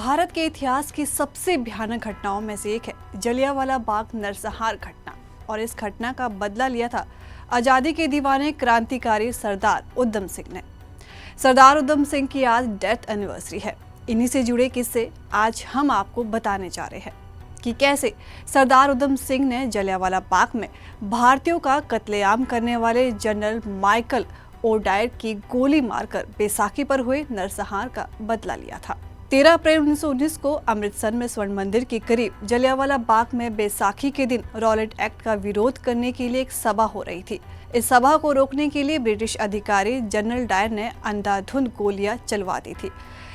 भारत के इतिहास की सबसे भयानक घटनाओं में से एक है जलियांवाला बाग नरसंहार घटना। और इस घटना का बदला लिया था आज़ादी के दीवाने क्रांतिकारी सरदार उधम सिंह ने। सरदार उधम सिंह की आज डेथ एनिवर्सरी है। इन्हीं से जुड़े किस्से आज हम आपको बताने जा रहे हैं कि कैसे सरदार उधम सिंह ने जलियांवाला बाग में भारतीयों का कत्लेआम करने वाले जनरल माइकल ओडायर की गोली मारकर बैसाखी पर हुए नरसंहार का बदला लिया था। 13 अप्रैल 1919 को अमृतसर में स्वर्ण मंदिर के करीब जलियांवाला बाग में बैसाखी के दिन रॉलेट एक्ट का विरोध करने के लिए एक सभा हो रही थी। इस सभा को रोकने के लिए ब्रिटिश अधिकारी जनरल डायर ने अंधाधुंध गोलियां चलवा दी थी।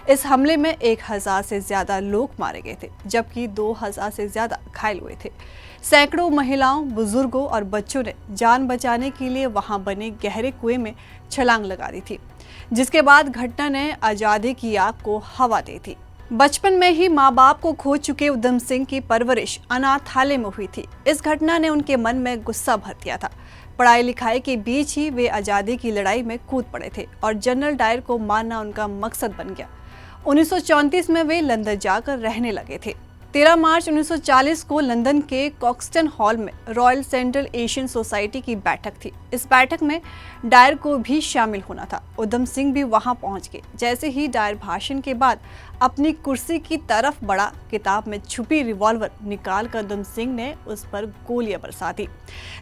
इस हमले में 1000 से ज्यादा लोग मारे गए थे, जबकि 2000 से ज्यादा घायल हुए थे। सैकड़ों महिलाओं, बुजुर्गों और बच्चों ने जान बचाने के लिए वहां बने गहरे कुएं में छलांग लगा दी थी, जिसके बाद घटना ने आजादी की आग को हवा दी थी। बचपन में ही माँ बाप को खो चुके उधम सिंह की परवरिश अनाथालय में हुई थी। इस घटना ने उनके मन में गुस्सा भर दिया था। पढ़ाई लिखाई के बीच ही वे आजादी की लड़ाई में कूद पड़े थे और जनरल डायर को मारना उनका मकसद बन गया। 1934 में वे लंदन जाकर रहने लगे थे। 13 मार्च 1940 को लंदन के कॉक्सटन हॉल में रॉयल सेंट्रल एशियन सोसाइटी की बैठक थी। इस बैठक में डायर को भी शामिल होना था। उधम सिंह भी वहां पहुंच गए। जैसे ही डायर भाषण के बाद अपनी कुर्सी की तरफ बढ़ा, किताब में छुपी रिवॉल्वर निकाल कर उधम सिंह ने उस पर गोलियां बरसा दी,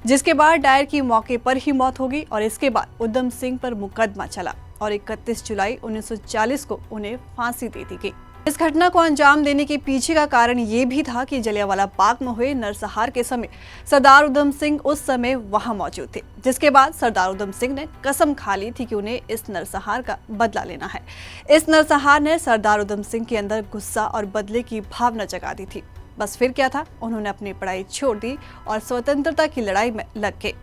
जिसके बाद डायर की मौके पर ही मौत हो गई। और इसके बाद उधम सिंह पर मुकदमा चला और 31 जुलाई 1940 को उन्हें फांसी दे दी गई। इस घटना को अंजाम देने के पीछे का कारण ये भी था कि जलियांवाला बाग में हुए नरसंहार के समय सरदार उधम सिंह उस समय वहां मौजूद थे, जिसके बाद सरदार उधम सिंह ने कसम खा ली थी कि उन्हें इस नरसंहार का बदला लेना है। इस नरसंहार ने सरदार उधम सिंह के अंदर गुस्सा और बदले की भावना जगा दी थी। बस फिर क्या था, उन्होंने अपनी पढ़ाई छोड़ दी और स्वतंत्रता की लड़ाई में लग गए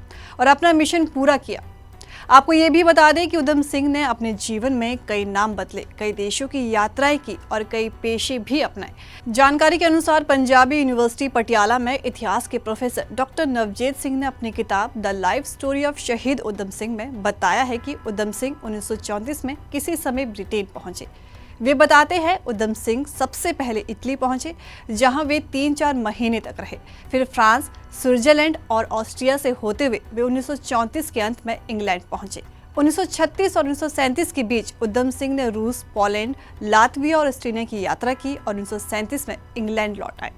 और अपना मिशन पूरा किया। आपको ये भी बता दें कि उधम सिंह ने अपने जीवन में कई नाम बदले, कई देशों की यात्राएं की और कई पेशे भी अपनाए। जानकारी के अनुसार पंजाबी यूनिवर्सिटी पटियाला में इतिहास के प्रोफेसर डॉक्टर नवजीत सिंह ने अपनी किताब द लाइफ स्टोरी ऑफ शहीद उधम सिंह में बताया है कि उधम सिंह 1934 में किसी समय ब्रिटेन पहुंचे। वे बताते हैं उधम सिंह सबसे पहले इटली पहुंचे, जहां वे 3-4 महीने तक रहे। फिर फ्रांस, स्विट्जरलैंड और ऑस्ट्रिया से होते हुए वे 1934 के अंत में इंग्लैंड पहुंचे। 1936 और 1937 के बीच उधम सिंह ने रूस, पोलैंड, लातविया और एस्टोनिया की यात्रा की और 1937 में इंग्लैंड लौट आए।